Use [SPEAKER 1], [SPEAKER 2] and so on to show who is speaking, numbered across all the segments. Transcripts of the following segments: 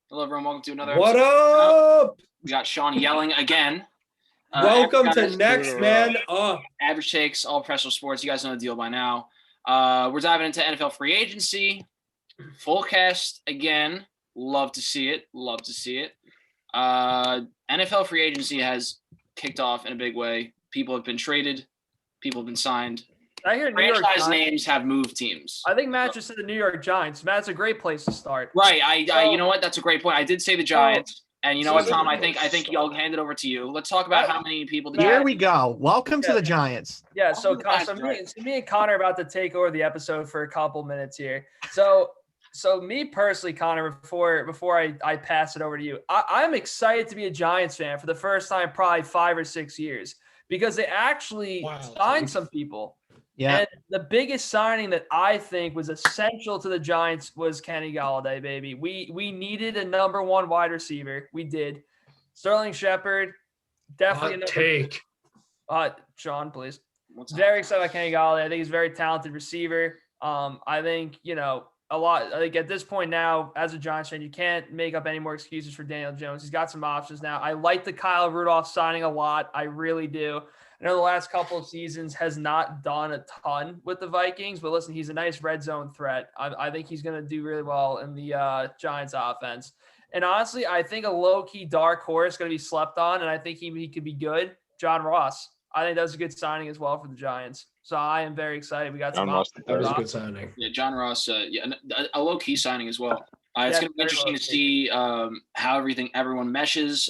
[SPEAKER 1] Hello, everyone. Welcome to another
[SPEAKER 2] What
[SPEAKER 1] episode.
[SPEAKER 2] up?
[SPEAKER 1] We got Sean yelling again.
[SPEAKER 2] Welcome to Next Man Up.
[SPEAKER 1] Average Takes, all professional sports. You guys know the deal by now. We're diving into NFL free agency. Full cast again. Love to see it. NFL free agency has kicked off in a big way. People have been traded. People have been signed.
[SPEAKER 3] I hear New York
[SPEAKER 1] Franchise
[SPEAKER 3] Giants.
[SPEAKER 1] names have moved teams.
[SPEAKER 3] I think Matt just said the New York Giants. Matt's a great place to start.
[SPEAKER 1] Right. You know what? That's a great point. I did say the Giants. And you know what, Tom? I think I'll hand it over to you. Let's talk about how many people.
[SPEAKER 4] Here we go. Welcome to the Giants.
[SPEAKER 3] Yeah. So me and Connor are about to take over the episode for a couple minutes here. So me personally, Connor, before I pass it over to you, I'm excited to be a Giants fan for the first time, probably 5 or 6 years, because they actually signed some people.
[SPEAKER 4] Yeah.
[SPEAKER 3] And the biggest signing that I think was essential to the Giants was Kenny Golladay, baby. We needed a number one wide receiver. We did. Sterling Shepard, definitely
[SPEAKER 2] Hot take.
[SPEAKER 3] Sean, please. Very excited about Kenny Golladay. I think he's a very talented receiver. I think, I think at this point now, as a Giants fan, you can't make up any more excuses for Daniel Jones. He's got some options now. I like the Kyle Rudolph signing a lot. I really do. I know the last couple of seasons has not done a ton with the Vikings, but listen, he's a nice red zone threat. I think he's going to do really well in the Giants offense. And honestly, I think a low-key dark horse going to be slept on, and I think he could be good. John Ross. I think that was a good signing as well for the Giants. So I am very excited. We got some options.
[SPEAKER 2] That was a good signing.
[SPEAKER 1] Yeah, John Ross, a low-key signing as well. It's going to be interesting to see how everyone meshes.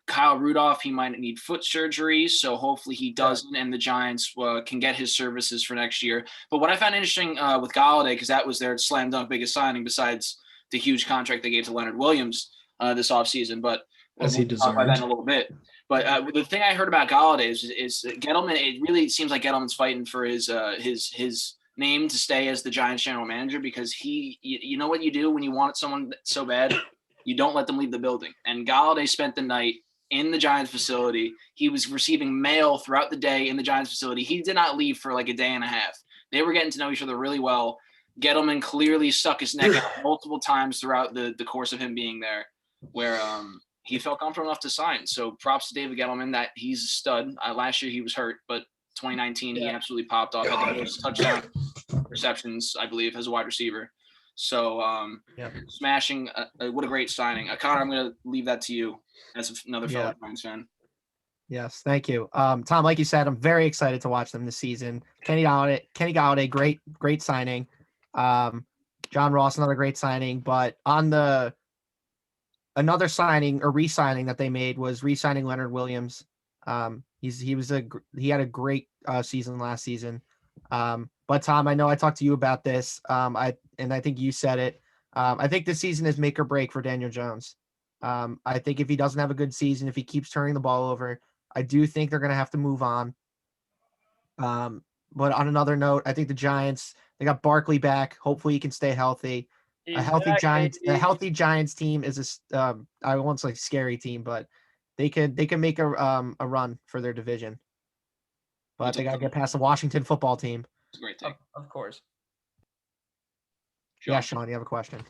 [SPEAKER 1] Kyle Rudolph, he might need foot surgery, so hopefully he doesn't, and the Giants can get his services for next year. But what I found interesting with Golladay, because that was their slam dunk biggest signing besides the huge contract they gave to Leonard Williams this offseason, but
[SPEAKER 2] as he deserved.
[SPEAKER 1] Talk about that in a little bit. But the thing I heard about Golladay is Gettleman. It really seems like Gettleman's fighting for his name to stay as the Giants general manager, because you know what you do when you want someone so bad, you don't let them leave the building. And Golladay spent the night in the Giants facility. He was receiving mail throughout the day in the Giants facility. He did not leave for like a day and a half. They were getting to know each other really well. Gettleman clearly stuck his neck out multiple times throughout the course of him being there, where he felt comfortable enough to sign. So props to David Gettleman, that he's a stud. Last year he was hurt, but 2019 he absolutely popped off. Had the most touchdown receptions, I believe, as a wide receiver. So smashing. What a great signing. Connor, I'm going to leave that to you as another fellow Giants fan.
[SPEAKER 4] Yes, thank you. Tom, like you said, I'm very excited to watch them this season. Kenny Golladay, great signing. John Ross, another great signing. But another signing or re-signing that they made was re-signing Leonard Williams. He had a great season last season. But Tom, I know I talked to you about this. I think you said it. I think this season is make or break for Daniel Jones. I think if he doesn't have a good season, if he keeps turning the ball over, I do think they're going to have to move on. But on another note, I think the Giants, they got Barkley back. Hopefully he can stay healthy. A healthy Giants team is I won't say scary team, but they can make a run for their division. But they got to get past the Washington football team.
[SPEAKER 1] It's a great take.
[SPEAKER 3] Of course.
[SPEAKER 4] Yeah, Sean, you have a question?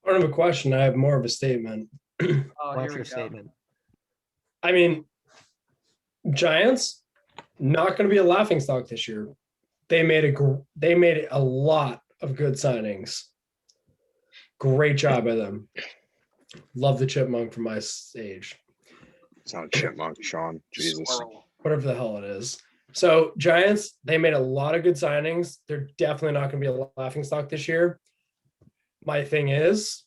[SPEAKER 2] I don't have a question. I have more of a statement.
[SPEAKER 4] What's your statement?
[SPEAKER 2] I mean, Giants not going to be a laughingstock this year. They made a lot of good signings. Great job by them. Love the chipmunk from my age.
[SPEAKER 5] It's not a chipmunk, Sean. Jesus.
[SPEAKER 2] Whatever the hell it is. So Giants, they made a lot of good signings. They're definitely not going to be a laughingstock this year. My thing is,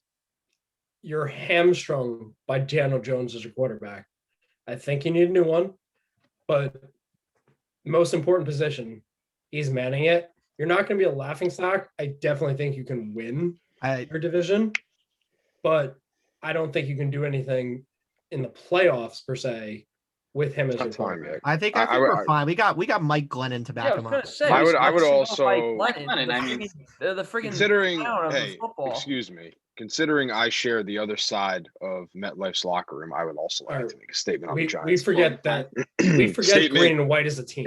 [SPEAKER 2] you're hamstrung by Daniel Jones as your quarterback. I think you need a new one, but most important position, he's manning it. You're not going to be a laughingstock. I definitely think you can win your division, but I don't think you can do anything in the playoffs per se with him as your quarterback.
[SPEAKER 4] I think we're fine. We got Mike Glennon to back him up.
[SPEAKER 5] I would also considering I share the other side of MetLife's locker room, I would also like to make a statement on the Giants.
[SPEAKER 2] We forget green and white as a team.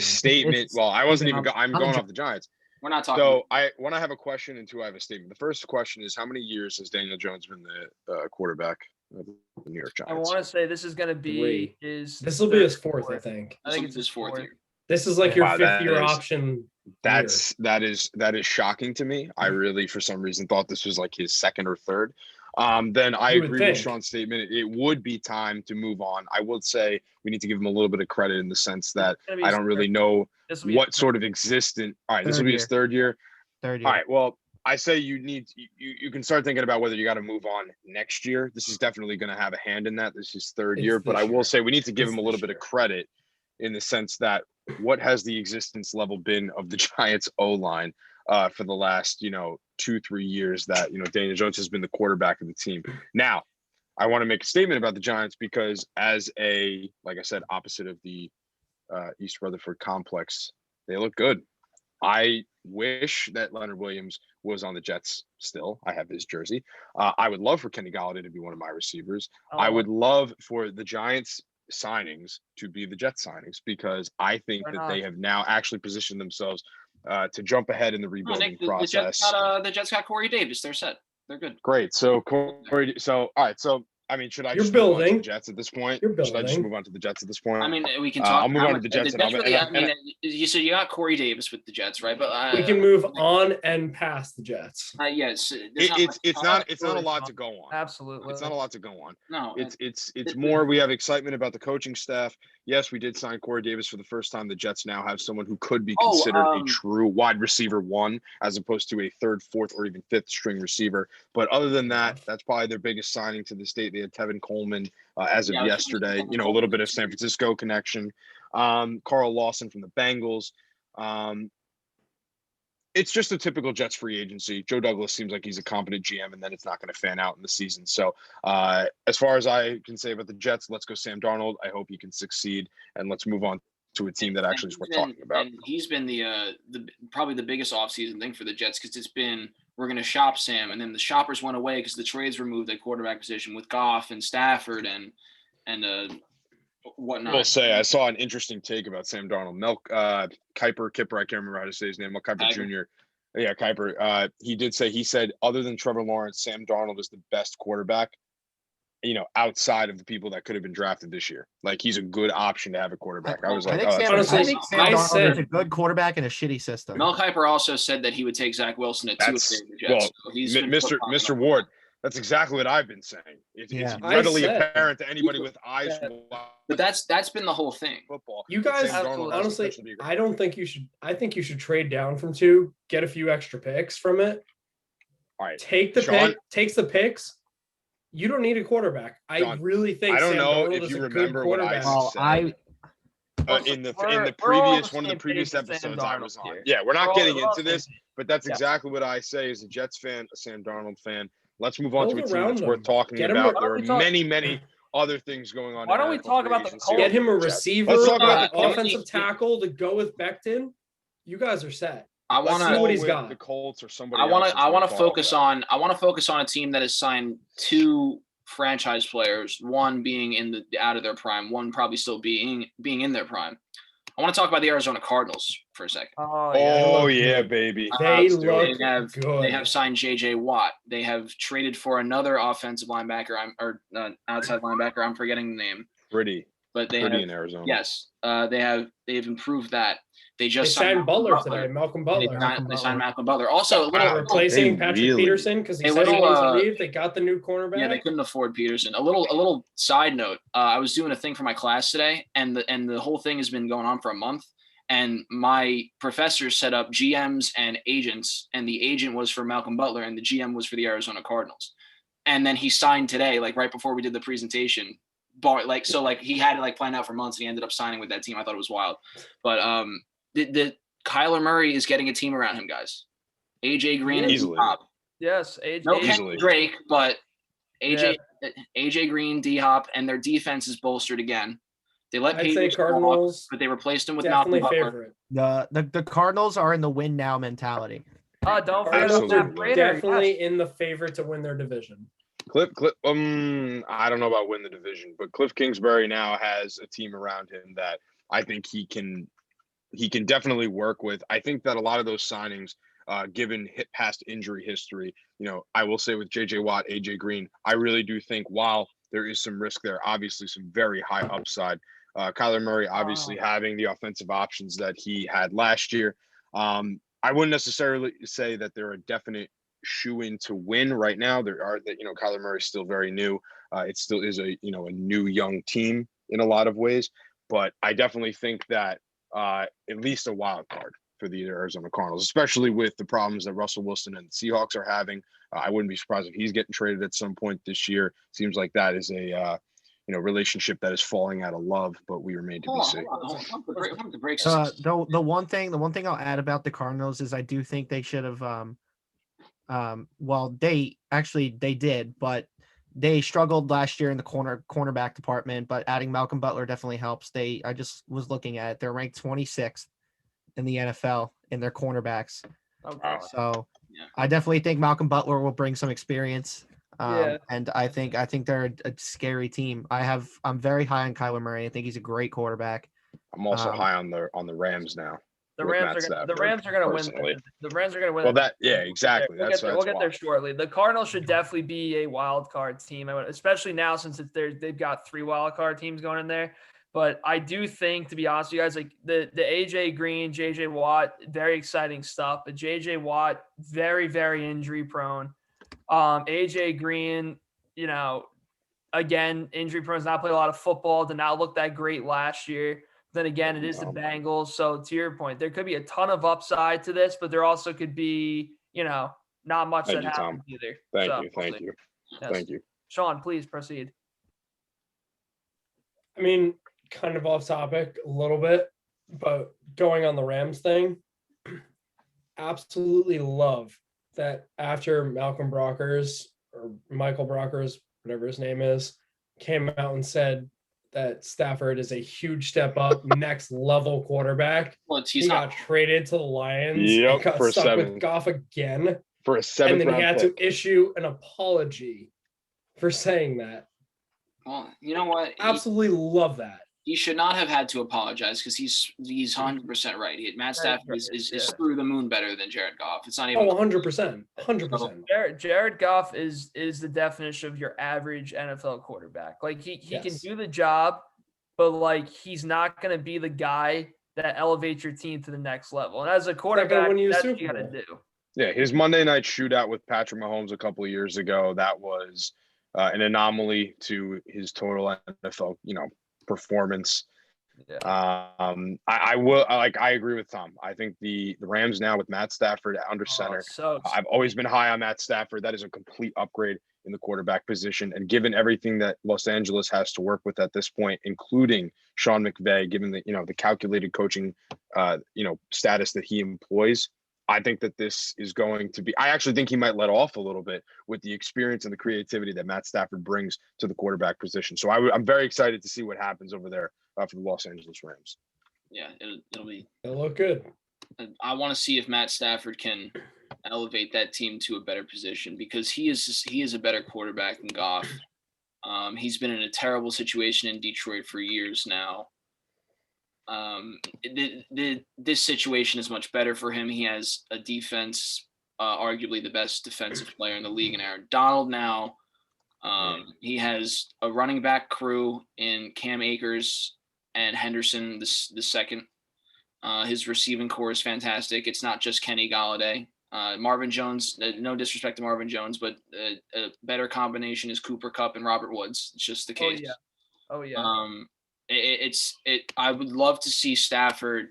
[SPEAKER 5] Well, I wasn't even. I'm going off the Giants.
[SPEAKER 1] We're not talking.
[SPEAKER 5] So one, I have a question, and two, I have a statement. The first question is, how many years has Daniel Jones been the quarterback of the New York Giants?
[SPEAKER 3] I want to say this is going to be
[SPEAKER 2] This will be his fourth, I think.
[SPEAKER 3] I think it's his
[SPEAKER 1] fourth
[SPEAKER 3] fourth
[SPEAKER 1] year.
[SPEAKER 2] This is like your
[SPEAKER 5] Wow,
[SPEAKER 2] fifth-year option.
[SPEAKER 5] That is shocking to me. I really, for some reason, thought this was like his second or third. Then I agree with Sean's statement. It would be time to move on. I would say we need to give him a little bit of credit in the sense that I don't really know what sort of existence. All right, this will be his third year.
[SPEAKER 4] Third year.
[SPEAKER 5] All right, well, I say you can start thinking about whether you got to move on next year. This is definitely going to have a hand in that. This is his third year, but I will say we need to give him a little bit of credit in the sense that what has the existence level been of the Giants O-line for the last, 2-3 years that, Daniel Jones has been the quarterback of the team. Now, I want to make a statement about the Giants because as like I said, opposite of the East Rutherford complex, they look good. I wish that Leonard Williams was on the Jets still. I have his jersey. I would love for Kenny Golladay to be one of my receivers. I would love for the Giants signings to be the Jets signings because I think that they have now actually positioned themselves to jump ahead in the rebuilding process.
[SPEAKER 1] The Jets got Corey Davis. They're set. They're good.
[SPEAKER 5] Great. So Corey. So all right. So I mean, should I just move on to the Jets at this point? Should I just move on to the Jets at this point?
[SPEAKER 1] I mean, we can talk.
[SPEAKER 5] I'll move on to the Jets.
[SPEAKER 1] You said you got Corey Davis with the Jets, right? But
[SPEAKER 2] we can move on and past the Jets.
[SPEAKER 1] Yes,
[SPEAKER 5] it's not a lot to go on.
[SPEAKER 3] Absolutely,
[SPEAKER 5] it's not a lot to go on.
[SPEAKER 1] No,
[SPEAKER 5] it's more. We have excitement about the coaching staff. Yes, we did sign Corey Davis for the first time. The Jets now have someone who could be considered a true wide receiver one, as opposed to a third, fourth, or even fifth string receiver. But other than that, that's probably their biggest signing to this date. They had Tevin Coleman as of yesterday. A little bit of San Francisco connection. Carl Lawson from the Bengals. It's just a typical Jets free agency. Joe Douglas seems like he's a competent GM, and then it's not going to fan out in the season. So as far as I can say about the Jets, let's go Sam Darnold. I hope he can succeed, and let's move on to a team that actually is worth talking about.
[SPEAKER 1] And he's been the probably the biggest offseason thing for the Jets because it's been we're going to shop Sam, and then the shoppers went away because the trades were moved at quarterback position with Goff and Stafford and whatnot.
[SPEAKER 5] I will say I saw an interesting take about Sam Darnold. Kipper, I can't remember how to say his name. Mel Kiper Jr. Yeah, Kiper. He said other than Trevor Lawrence, Sam Darnold is the best quarterback, outside of the people that could have been drafted this year. Like he's a good option to have a quarterback. I was like,
[SPEAKER 4] I think Sam Darnold is a good quarterback in a shitty system.
[SPEAKER 1] Mel Kiper also said that he would take Zach Wilson at 2 of the Jets.
[SPEAKER 5] So Mr. Ward. That's exactly what I've been saying. It's readily apparent to anybody with eyes.
[SPEAKER 1] But that's been the whole thing.
[SPEAKER 5] Football.
[SPEAKER 2] You guys, honestly, I don't think you should. I think you should trade down from 2, get a few extra picks from it.
[SPEAKER 5] All right,
[SPEAKER 2] takes the picks. You don't need a quarterback. I really think.
[SPEAKER 5] I don't
[SPEAKER 2] Sam
[SPEAKER 5] know
[SPEAKER 2] Darnold
[SPEAKER 5] if you
[SPEAKER 2] is a
[SPEAKER 5] remember
[SPEAKER 2] good
[SPEAKER 5] what I said. In the previous episodes I was on. Yeah, we're not getting into this, but that's exactly what I say as a Jets fan, a Sam Darnold fan. Let's move on to a team that's worth talking about. There are many other things going on.
[SPEAKER 3] Why don't we talk about the Colts?
[SPEAKER 2] Get him a receiver, offensive tackle to go with Becton. You guys are set.
[SPEAKER 1] I want to
[SPEAKER 2] see what he's got.
[SPEAKER 5] The Colts or somebody.
[SPEAKER 1] I want to focus on a team that has signed 2 franchise players, one being out of their prime, one probably still being in their prime. I want to talk about the Arizona Cardinals for a second.
[SPEAKER 5] Oh yeah, baby.
[SPEAKER 2] They have good.
[SPEAKER 1] They have signed J.J. Watt. They have traded for another offensive linebacker. Outside linebacker. I'm forgetting the name.
[SPEAKER 5] Pretty in Arizona.
[SPEAKER 1] Yes, they've improved that. They
[SPEAKER 2] signed Butler today, Malcolm Butler.
[SPEAKER 1] They signed Malcolm Butler. Also,
[SPEAKER 2] replacing Patrick Peterson because he said he wanted to leave. They got the new cornerback.
[SPEAKER 1] Yeah, they couldn't afford Peterson. A little side note. I was doing a thing for my class today, and the whole thing has been going on for a month. And my professor set up GMs and agents, and the agent was for Malcolm Butler, and the GM was for the Arizona Cardinals. And then he signed today, like right before we did the presentation. He had it planned out for months, and he ended up signing with that team. I thought it was wild, but the Kyler Murray is getting a team around him, guys. AJ Green is top.
[SPEAKER 3] Yes, AJ.
[SPEAKER 1] No Drake, but AJ Green, D Hop, and their defense is bolstered again. They let Patriots
[SPEAKER 2] Cardinals,
[SPEAKER 1] but they replaced him with Malcolm Butler.
[SPEAKER 4] The Cardinals are in the win now mentality.
[SPEAKER 3] Don't forget Matt Prater.
[SPEAKER 2] Definitely in the favorite to win their division.
[SPEAKER 5] I don't know about win the division, but Cliff Kingsbury now has a team around him that I think he can he can definitely work with. I think that a lot of those signings, given past injury history, I will say with JJ Watt, AJ Green, I really do think while there is some risk there, obviously some very high upside. Kyler Murray obviously having the offensive options that he had last year. I wouldn't necessarily say that they're a definite shoe-in to win right now. There are that, Kyler Murray is still very new. It still is a new young team in a lot of ways, but I definitely think that at least a wild card for the Arizona Cardinals, especially with the problems that Russell Wilson and the Seahawks are having. I wouldn't be surprised if he's getting traded at some point this year. Seems like that is a relationship that is falling out of love, but we remain to be seen.
[SPEAKER 4] The one thing I'll add about the Cardinals is I do think they should have they did, but they struggled last year in the cornerback department, but adding Malcolm Butler definitely helps. I just was looking at it. They're ranked 26th in the NFL in their cornerbacks.
[SPEAKER 3] Okay.
[SPEAKER 4] So I definitely think Malcolm Butler will bring some experience. And I think they're a scary team. I'm very high on Kyler Murray. I think he's a great quarterback.
[SPEAKER 5] I'm also high on the Rams now.
[SPEAKER 3] The Rams are going to win. The Rams are going to win.
[SPEAKER 5] Well, exactly.
[SPEAKER 3] We'll get there shortly. The Cardinals should definitely be a wild card team, especially now since they've got 3 wild card teams going in there. But I do think, to be honest with you guys, like the AJ Green, JJ Watt, very exciting stuff. But JJ Watt, very, very injury prone. AJ Green, again, injury prone, has not played a lot of football, did not look that great last year. Then again, it is the Bengals. So to your point, there could be a ton of upside to this, but there also could be, not much that happens either.
[SPEAKER 5] Thank you.
[SPEAKER 3] Yes.
[SPEAKER 5] Thank you.
[SPEAKER 3] Sean, please proceed.
[SPEAKER 2] I mean, kind of off topic a little bit, but going on the Rams thing, absolutely love that after Michael Brockers, whatever his name is, came out and said that Stafford is a huge step up, next level quarterback. He got traded to the Lions.
[SPEAKER 5] Yep,
[SPEAKER 2] got
[SPEAKER 5] for
[SPEAKER 2] stuck
[SPEAKER 5] 7
[SPEAKER 2] with Goff again.
[SPEAKER 5] For a 7th
[SPEAKER 2] and then he had
[SPEAKER 5] pick.
[SPEAKER 2] to issue an apology for saying that.
[SPEAKER 1] Well, you know what?
[SPEAKER 2] Absolutely love that.
[SPEAKER 1] He should not have had to apologize because he's 100% right. Matt Stafford is through the moon better than Jared Goff. It's not even
[SPEAKER 2] 100%. 100%.
[SPEAKER 3] Jared Goff is the definition of your average NFL quarterback. Like he can do the job, but like he's not going to be the guy that elevates your team to the next level. And as a quarterback, that's what you got to do.
[SPEAKER 5] Yeah, his Monday night shootout with Patrick Mahomes a couple of years ago, that was an anomaly to his total NFL, performance.
[SPEAKER 3] Yeah.
[SPEAKER 5] I agree with Tom. I think the Rams now with Matt Stafford under center. I've always been high on Matt Stafford. That is a complete upgrade in the quarterback position. And given everything that Los Angeles has to work with at this point, including Sean McVay, given the calculated coaching status that he employs, I think that this is going to be – I actually think he might let off a little bit with the experience and the creativity that Matt Stafford brings to the quarterback position. So I'm very excited to see what happens over there for the Los Angeles Rams.
[SPEAKER 1] Yeah,
[SPEAKER 2] it'll look good.
[SPEAKER 1] I want to see if Matt Stafford can elevate that team to a better position because he is a better quarterback than Goff. He's been in a terrible situation in Detroit for years now. This situation is much better for him. He has a defense, arguably the best defensive player in the league in Aaron Donald now. He has a running back crew in Cam Akers and Henderson the second. His receiving core is fantastic. It's not just Kenny Golladay. Marvin Jones, no disrespect to Marvin Jones, but a better combination is Cooper Kupp and Robert Woods. It's just the case.
[SPEAKER 3] Oh yeah.
[SPEAKER 1] I would love to see Stafford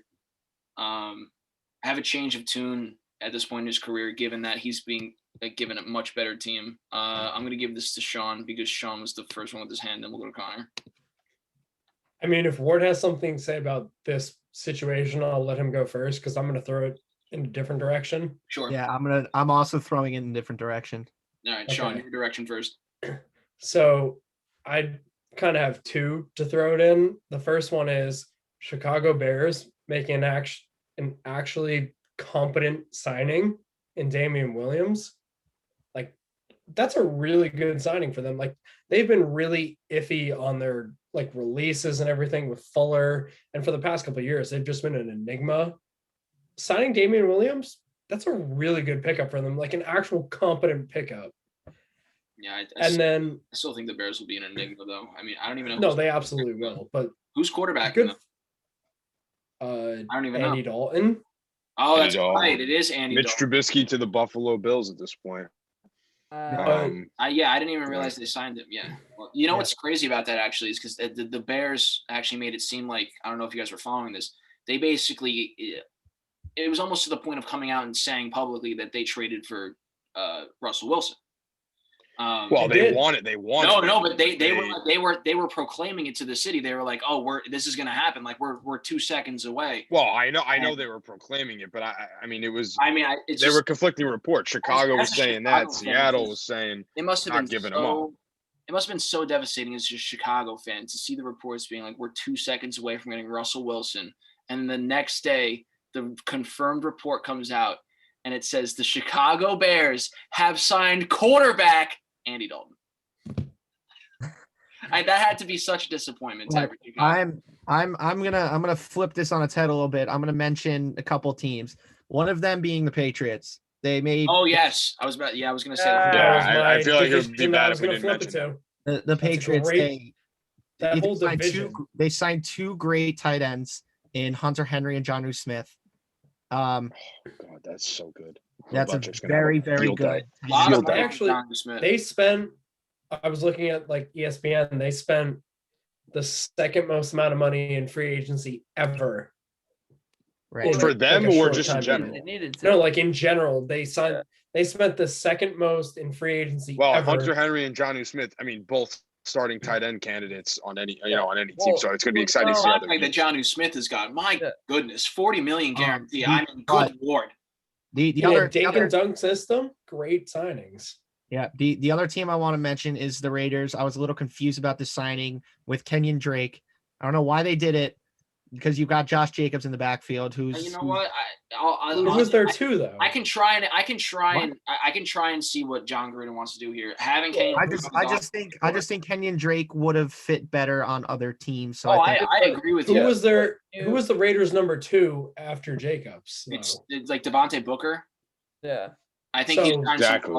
[SPEAKER 1] have a change of tune at this point in his career, given that he's being given a much better team. I'm going to give this to Sean because Sean was the first one with his hand, and we'll go to Connor.
[SPEAKER 2] I mean, if Ward has something to say about this situation, I'll let him go first because I'm going to throw it in a different direction.
[SPEAKER 1] Sure.
[SPEAKER 4] Yeah, I'm also throwing it in a different direction.
[SPEAKER 1] All right, Sean, your direction first.
[SPEAKER 2] So I kind of have 2 to throw it in. The first one is Chicago Bears making an actually competent signing in Damien Williams. Like that's a really good signing for them. Like they've been really iffy on their like releases and everything with Fuller, and for the past couple of years, they've just been an enigma. Signing Damien Williams, that's a really good pickup for them, like an actual competent pickup.
[SPEAKER 1] Yeah,
[SPEAKER 2] then
[SPEAKER 1] I still think the Bears will be an enigma, though. I mean, I don't even know.
[SPEAKER 2] No, they absolutely will. But
[SPEAKER 1] who's quarterback?
[SPEAKER 2] good.
[SPEAKER 1] I don't even
[SPEAKER 2] Andy
[SPEAKER 1] know.
[SPEAKER 2] Dalton.
[SPEAKER 1] Oh, that's right. It is Andy
[SPEAKER 5] Mitch
[SPEAKER 1] Dalton.
[SPEAKER 5] Trubisky to the Buffalo Bills at this point.
[SPEAKER 1] Yeah, I didn't even realize they signed him. Yeah. Well, you know what's crazy about that actually is because the Bears actually made it seem like, I don't know if you guys were following this. They basically, it was almost to the point of coming out and saying publicly that they traded for Russell Wilson.
[SPEAKER 5] They wanted.
[SPEAKER 1] No, but they were proclaiming it to the city. They were like, "Oh, this is going to happen. Like we're 2 seconds away."
[SPEAKER 5] Well, I know they were proclaiming it, but I mean, it was.
[SPEAKER 1] I mean,
[SPEAKER 5] there were conflicting reports. Chicago was saying that. Seattle was saying
[SPEAKER 1] it must have been
[SPEAKER 5] giving them up.
[SPEAKER 1] It must have been so devastating as a Chicago fan to see the reports being like, "We're 2 seconds away from getting Russell Wilson," and the next day, the confirmed report comes out, and it says the Chicago Bears have signed quarterback Andy Dalton. That had to be such a disappointment.
[SPEAKER 4] I'm gonna flip this on its head a little bit. I'm gonna mention a couple teams. One of them being the Patriots. They made.
[SPEAKER 1] Oh yes, I was gonna say.
[SPEAKER 5] I feel like it would be bad if we didn't mention that.
[SPEAKER 4] The Patriots.
[SPEAKER 2] That whole division.
[SPEAKER 4] They signed 2 great tight ends in Hunter Henry and Jonnu Smith.
[SPEAKER 5] God, that's so good.
[SPEAKER 4] That's a very, very good.
[SPEAKER 2] They spent. I was looking at like ESPN. They spent the second most amount of money in free agency ever.
[SPEAKER 4] Right.
[SPEAKER 5] For them or just in general?
[SPEAKER 3] It needed to.
[SPEAKER 2] No, like in general, they signed. They spent the second most in free agency.
[SPEAKER 5] Well,
[SPEAKER 2] ever.
[SPEAKER 5] Hunter Henry and Jonnu Smith. I mean, both starting tight end candidates on any team. So it's going to be exciting to see.
[SPEAKER 1] Like that Jonnu Smith has got. My goodness, $40 million guarantee. I mean, good lord.
[SPEAKER 4] The other
[SPEAKER 2] dink and dunk system, great signings.
[SPEAKER 4] Yeah, the other team I want to mention is the Raiders. I was a little confused about the signing with Kenyan Drake. I don't know why they did it, because you've got Josh Jacobs in the backfield. Who
[SPEAKER 2] was there too though?
[SPEAKER 1] I can try and see what John Gruden wants to do here. Having Kenyan,
[SPEAKER 4] I just think Kenyan Drake would have fit better on other teams. So
[SPEAKER 1] I agree with you.
[SPEAKER 2] Who was the Raiders number 2 after Jacobs?
[SPEAKER 1] It's like Devontae Booker.
[SPEAKER 3] Yeah.
[SPEAKER 1] I think he's
[SPEAKER 5] exactly.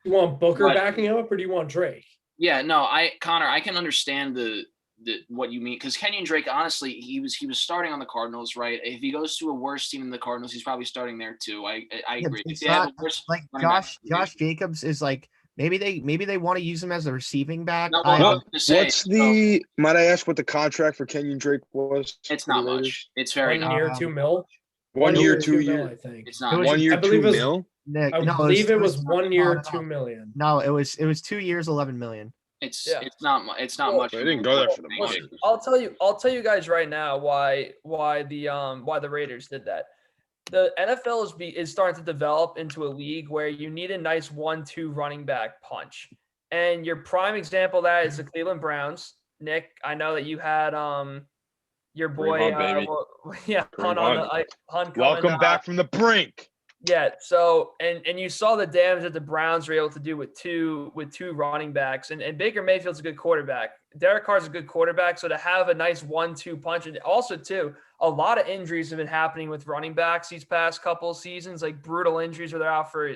[SPEAKER 2] You want Booker backing him up, or do you want Drake?
[SPEAKER 1] Yeah, no, Connor, I can understand the what you mean, because Kenyan Drake, honestly, he was starting on the Cardinals, right? If he goes to a worse team than the Cardinals, he's probably starting there too. I agree.
[SPEAKER 4] It's not, like Josh Jacobs is like maybe they want to use him as a receiving back.
[SPEAKER 1] No,
[SPEAKER 5] might I ask what the contract for Kenyan Drake was?
[SPEAKER 1] It's not much. It's very
[SPEAKER 2] 1 year, $2 million.
[SPEAKER 5] 1 year, 2 years.
[SPEAKER 2] I think
[SPEAKER 1] it's not.
[SPEAKER 5] 1 year,
[SPEAKER 2] I believe
[SPEAKER 5] $2 million.
[SPEAKER 2] I believe it was 1 year, $2 million.
[SPEAKER 4] No, it was 2 years, $11 million.
[SPEAKER 1] It's not much.
[SPEAKER 5] They didn't go there for the money.
[SPEAKER 3] I'll tell you guys right now why the Raiders did that. The NFL is starting to develop into a league where you need a nice 1-2 running back punch. And your prime example of that is the Cleveland Browns. Nick, I know that you had your boy Hunt.
[SPEAKER 5] Welcome back from the brink.
[SPEAKER 3] Yeah. So and you saw the damage that the Browns were able to do with two running backs, and Baker Mayfield's a good quarterback. Derek Carr's a good quarterback. So to have a nice 1-2 punch, and also too, a lot of injuries have been happening with running backs these past couple of seasons, like brutal injuries where they're out for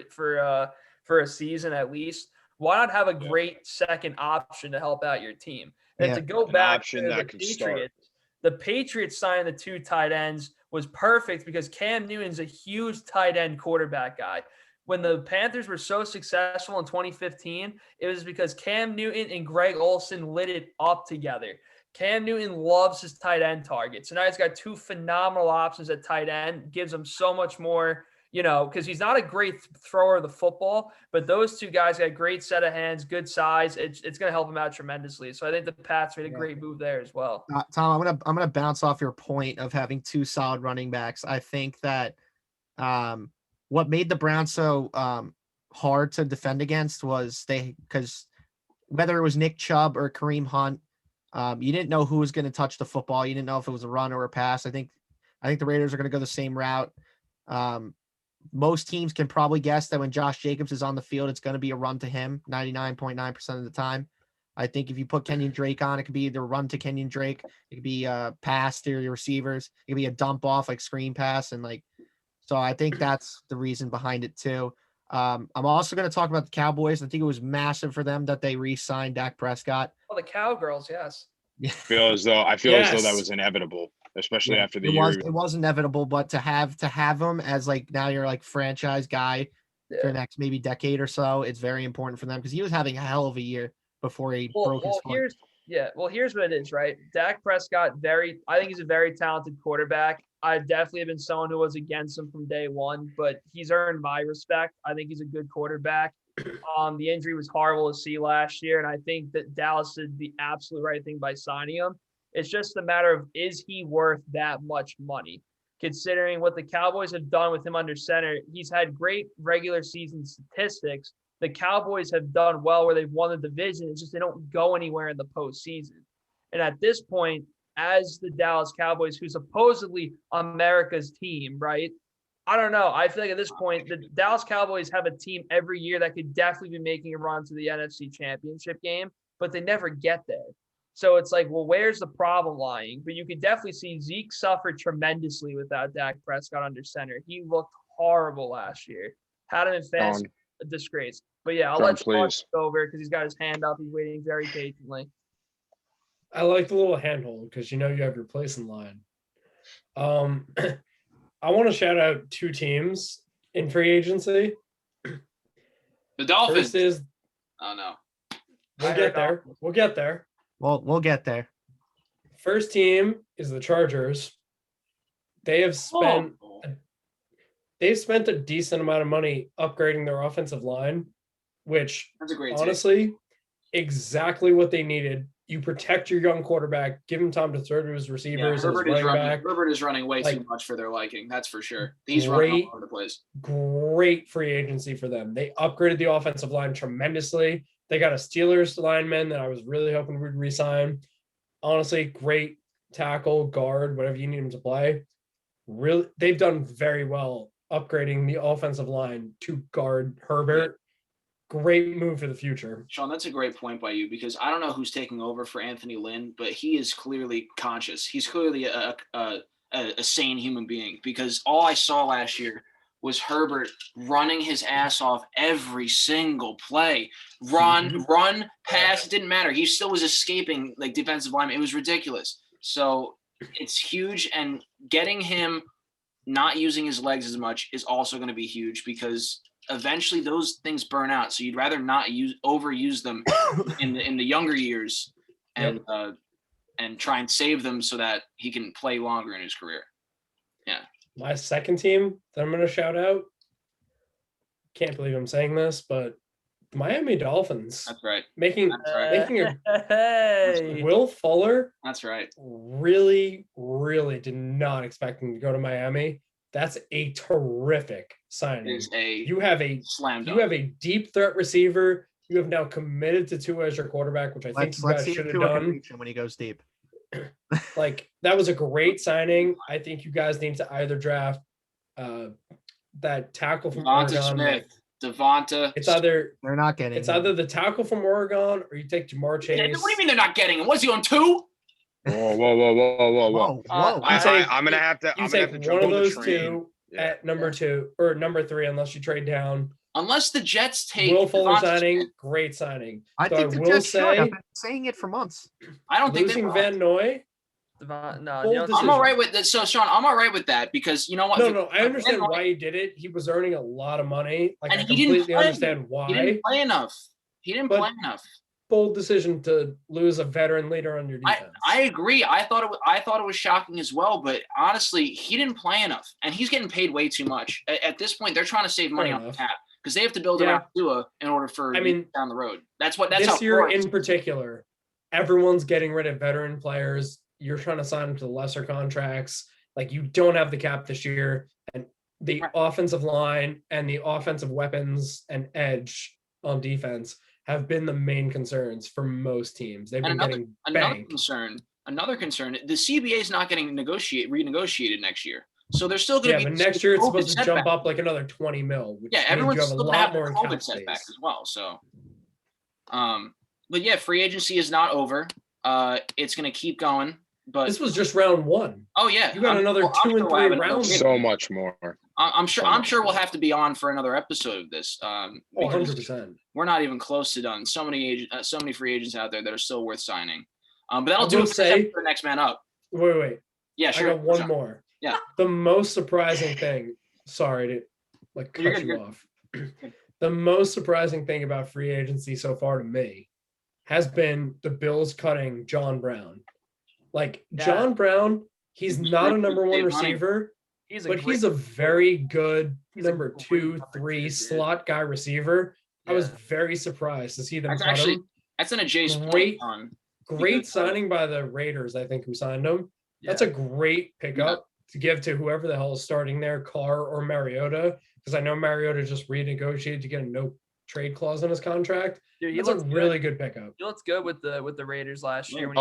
[SPEAKER 3] a season at least. Why not have a great second option to help out your team? And to go back to the Patriots, the Patriots signing the 2 tight ends was perfect because Cam Newton's a huge tight end quarterback guy. When the Panthers were so successful in 2015, it was because Cam Newton and Greg Olsen lit it up together. Cam Newton loves his tight end target. So now he's got 2 phenomenal options at tight end, gives him so much more, because he's not a great thrower of the football, but those 2 guys got a great set of hands, good size. It's going to help him out tremendously. So I think the Pats made a great move there as well.
[SPEAKER 4] Tom, I'm gonna bounce off your point of having 2 solid running backs. I think that what made the Browns so hard to defend against was because whether it was Nick Chubb or Kareem Hunt, you didn't know who was going to touch the football. You didn't know if it was a run or a pass. I think the Raiders are going to go the same route. most teams can probably guess that when Josh Jacobs is on the field, it's going to be a run to him 99.9% of the time. I think if you put Kenyan Drake on, it could be either run to Kenyan Drake, it could be a pass to your receivers, it could be a dump off like screen pass, and like, so I think that's the reason behind it too. I'm also going to talk about the Cowboys. I think it was massive for them that they re-signed Dak Prescott.
[SPEAKER 3] Oh, the Cowgirls, yes.
[SPEAKER 5] I feel as though that was inevitable, especially after the year.
[SPEAKER 4] It was inevitable, but to have him as like now you're like franchise guy for the next maybe decade or so, it's very important for them because he was having a hell of a year before he broke his foot.
[SPEAKER 3] Here's what it is, right? Dak Prescott, I think he's a very talented quarterback. I definitely have been someone who was against him from day one, but he's earned my respect. I think he's a good quarterback. The injury was horrible to see last year, and I think that Dallas did the absolute right thing by signing him. It's just a matter of, is he worth that much money? Considering what the Cowboys have done with him under center, he's had great regular season statistics. The Cowboys have done well where they've won the division. It's just they don't go anywhere in the postseason. And at this point, as the Dallas Cowboys, who supposedly America's team, right? I don't know. I feel like at this point, the Dallas Cowboys have a team every year that could definitely be making a run to the NFC Championship game, but they never get there. So it's like, well, where's the problem lying? But you could definitely see Zeke suffered tremendously without Dak Prescott under center. He looked horrible last year. Had him in fantasy, a disgrace. But yeah, I'll let you watch it over because he's got his hand up. He's waiting very patiently.
[SPEAKER 2] I like the little handhold because you have your place in line. I want to shout out two teams in free agency.
[SPEAKER 1] The Dolphins.
[SPEAKER 2] First is,
[SPEAKER 1] oh no,
[SPEAKER 2] we'll get there.
[SPEAKER 4] Well, we'll get there.
[SPEAKER 2] First team is the Chargers. They have spent a decent amount of money upgrading their offensive line, which
[SPEAKER 1] that's a great
[SPEAKER 2] honestly, exactly what they needed. You protect your young quarterback, give him time to throw to his receivers.
[SPEAKER 1] Herbert is running way too much for their liking. That's for sure. He's running all over the place.
[SPEAKER 2] Great free agency for them. They upgraded the offensive line tremendously. They got a Steelers lineman that I was really hoping would resign. Honestly, great tackle, guard, whatever you need him to play. Really, they've done very well upgrading the offensive line to guard Herbert. Great move for the future.
[SPEAKER 1] Sean, that's a great point by you because I don't know who's taking over for Anthony Lynn, but he is clearly conscious. He's clearly a sane human being because all I saw last year was Herbert running his ass off every single play. Run, pass, it didn't matter. He still was escaping like defensive linemen. It was ridiculous. So it's huge, and getting him not using his legs as much is also going to be huge because eventually those things burn out. So you'd rather not overuse them in the younger years and try and save them so that he can play longer in his career. Yeah.
[SPEAKER 2] My second team that I'm going to shout out, can't believe I'm saying this, but the Miami Dolphins.
[SPEAKER 1] That's right.
[SPEAKER 2] Making Will Fuller.
[SPEAKER 1] That's right.
[SPEAKER 2] Really, really did not expect him to go to Miami. That's a terrific signing. You have a deep threat receiver. You have now committed to Tua as your quarterback, which I think you guys should have done
[SPEAKER 4] when he goes deep.
[SPEAKER 2] Like, that was a great signing. I think you guys need to either draft that tackle from Oregon.
[SPEAKER 1] Devonta.
[SPEAKER 4] They're not getting.
[SPEAKER 2] It's either the tackle from Oregon or you take Jamar Chase.
[SPEAKER 1] What do you mean they're not getting him? Was he on 2?
[SPEAKER 5] Whoa. I'm gonna have to
[SPEAKER 2] one of those two at number 2 or number 3, unless you trade down.
[SPEAKER 1] Unless the Jets take
[SPEAKER 2] Will Fuller signing, great signing.
[SPEAKER 4] I think the Jets should. I've been saying it for months.
[SPEAKER 1] I don't think
[SPEAKER 2] losing Van Noy.
[SPEAKER 3] No,
[SPEAKER 1] I'm all right with that. So Sean, I'm all right with that because you know what?
[SPEAKER 2] No, I understand why he did it. He was earning a lot of money. Like, I completely understand why.
[SPEAKER 1] He didn't play enough. Bold
[SPEAKER 2] decision to lose a veteran leader on your defense.
[SPEAKER 1] I agree. I thought it was shocking as well, but honestly, he didn't play enough, and he's getting paid way too much. At this point, they're trying to save money on the cap because they have to build around Tua in order for down the road. That's
[SPEAKER 2] this year in particular. Everyone's getting rid of veteran players. You're trying to sign them to lesser contracts. Like, you don't have the cap this year, and the offensive line and the offensive weapons and edge on defense have been the main concerns for most teams. They've been getting banked.
[SPEAKER 1] Another concern. The CBA is not getting renegotiated next year. So there's still going to
[SPEAKER 2] Yeah,
[SPEAKER 1] be
[SPEAKER 2] but next year it's
[SPEAKER 1] COVID
[SPEAKER 2] supposed to jump
[SPEAKER 1] setback.
[SPEAKER 2] up like another 20 mil, which
[SPEAKER 1] Yeah,
[SPEAKER 2] means
[SPEAKER 1] everyone's
[SPEAKER 2] you have a
[SPEAKER 1] still going to
[SPEAKER 2] lot
[SPEAKER 1] have
[SPEAKER 2] more
[SPEAKER 1] the
[SPEAKER 2] in
[SPEAKER 1] COVID
[SPEAKER 2] cap
[SPEAKER 1] setback
[SPEAKER 2] space.
[SPEAKER 1] as well. So, but yeah, free agency is not over. It's going to keep going. But
[SPEAKER 2] This was just round one.
[SPEAKER 1] oh yeah,
[SPEAKER 2] You got another
[SPEAKER 1] I'm
[SPEAKER 2] 2 and
[SPEAKER 1] sure we'll have
[SPEAKER 2] 3
[SPEAKER 1] another
[SPEAKER 2] rounds.
[SPEAKER 1] trade.
[SPEAKER 5] So much more.
[SPEAKER 1] I'm sure.
[SPEAKER 5] So
[SPEAKER 1] I'm
[SPEAKER 5] much
[SPEAKER 1] sure we'll
[SPEAKER 5] more.
[SPEAKER 1] have to be on for another episode of this. Because
[SPEAKER 2] 100%.
[SPEAKER 1] we're not even close to done. So many free agents out there that are still worth signing. But that'll
[SPEAKER 2] I
[SPEAKER 1] do
[SPEAKER 2] will
[SPEAKER 1] it for
[SPEAKER 2] say-
[SPEAKER 1] the next man up.
[SPEAKER 2] Wait.
[SPEAKER 1] Yeah, sure.
[SPEAKER 2] I got one more.
[SPEAKER 1] Yeah.
[SPEAKER 2] The most surprising thing, sorry to like
[SPEAKER 1] You're
[SPEAKER 2] cut
[SPEAKER 1] good,
[SPEAKER 2] you
[SPEAKER 1] you're
[SPEAKER 2] off. The most surprising thing about free agency so far to me has been the Bills cutting John Brown. Like
[SPEAKER 3] Yeah.
[SPEAKER 2] John Brown, he's not a number one
[SPEAKER 1] Save money.
[SPEAKER 2] receiver,
[SPEAKER 3] He's
[SPEAKER 2] but he's a very good
[SPEAKER 3] He's a
[SPEAKER 2] number
[SPEAKER 3] great
[SPEAKER 2] 2,
[SPEAKER 3] number
[SPEAKER 2] 3
[SPEAKER 3] 2, dude.
[SPEAKER 2] slot guy receiver. I was
[SPEAKER 3] Yeah.
[SPEAKER 2] very surprised to see them
[SPEAKER 1] That's
[SPEAKER 2] cut
[SPEAKER 1] actually
[SPEAKER 2] him.
[SPEAKER 1] that's an adjacent
[SPEAKER 2] Great.
[SPEAKER 1] point on.
[SPEAKER 2] Great
[SPEAKER 1] because-
[SPEAKER 2] signing by the Raiders, I think, who signed him. That's a great pickup to give to whoever the hell is starting there, Carr or Mariota, because I know Mariota just renegotiated to get a no trade clause in his contract.
[SPEAKER 3] Dude, he
[SPEAKER 2] That's a
[SPEAKER 3] looks
[SPEAKER 2] really
[SPEAKER 3] good.
[SPEAKER 2] good pickup.
[SPEAKER 3] He looks good with the Raiders last year. When he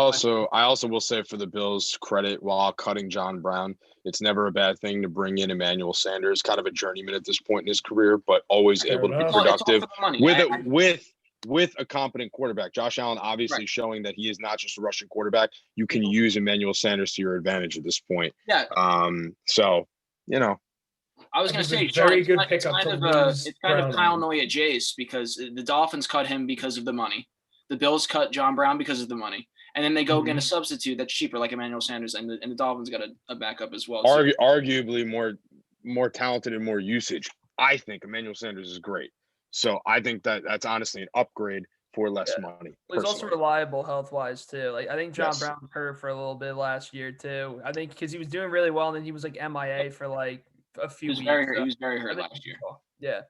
[SPEAKER 5] I also will say for the Bills' credit, while cutting John Brown, it's never a bad thing to bring in Emmanuel Sanders, kind of a journeyman at this point in his career, but always
[SPEAKER 2] Fair
[SPEAKER 5] able to be
[SPEAKER 2] enough.
[SPEAKER 1] It's all for
[SPEAKER 5] productive
[SPEAKER 1] the money.
[SPEAKER 5] with a competent quarterback. Josh Allen obviously showing that he is not just a rushing quarterback. You can use Emmanuel Sanders to your advantage at this point.
[SPEAKER 1] Yeah.
[SPEAKER 5] So
[SPEAKER 1] I was going to
[SPEAKER 2] That's a
[SPEAKER 1] say,
[SPEAKER 2] very
[SPEAKER 1] Sean,
[SPEAKER 2] good pickup
[SPEAKER 1] it's
[SPEAKER 2] to
[SPEAKER 1] kind of
[SPEAKER 2] lose
[SPEAKER 1] it's kind of
[SPEAKER 2] Brown
[SPEAKER 1] Kyle
[SPEAKER 2] on.
[SPEAKER 1] Noy at Jace because the Dolphins cut him because of the money. The Bills cut John Brown because of the money, and then they go get a substitute that's cheaper, like Emmanuel Sanders, and the Dolphins got a backup as well. So,
[SPEAKER 5] arguably more talented and more usage. I think Emmanuel Sanders is great. So I think that's honestly an upgrade for less money.
[SPEAKER 3] He's also
[SPEAKER 5] personally.
[SPEAKER 3] reliable health wise too. Like I think John
[SPEAKER 5] Yes.
[SPEAKER 3] Brown was hurt for a little bit last year too. I think because he was doing really well and then he was like MIA for like a
[SPEAKER 1] he
[SPEAKER 3] few
[SPEAKER 1] was
[SPEAKER 3] weeks.
[SPEAKER 1] very
[SPEAKER 3] I
[SPEAKER 1] hurt
[SPEAKER 3] think-
[SPEAKER 1] last year.
[SPEAKER 3] Yeah.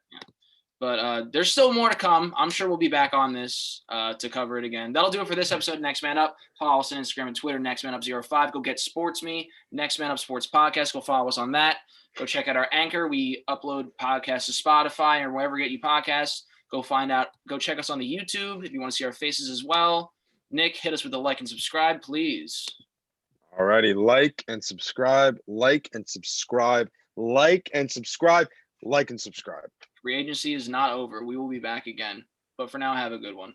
[SPEAKER 1] But there's still more to come. I'm sure we'll be back on this to cover it again. That'll do it for this episode of Next Man Up. Follow us on Instagram and Twitter, NextManUp05. Go get SportsMe, Next Man Up Sports Podcast. Go follow us on that. Go check out our Anchor. We upload podcasts to Spotify or wherever you get your podcasts. Go check us on the YouTube if you want to see our faces as well. Nick, hit us with a like and subscribe, please.
[SPEAKER 5] Alrighty, like and subscribe.
[SPEAKER 1] Free agency is not over. We will be back again. But for now, have a good one.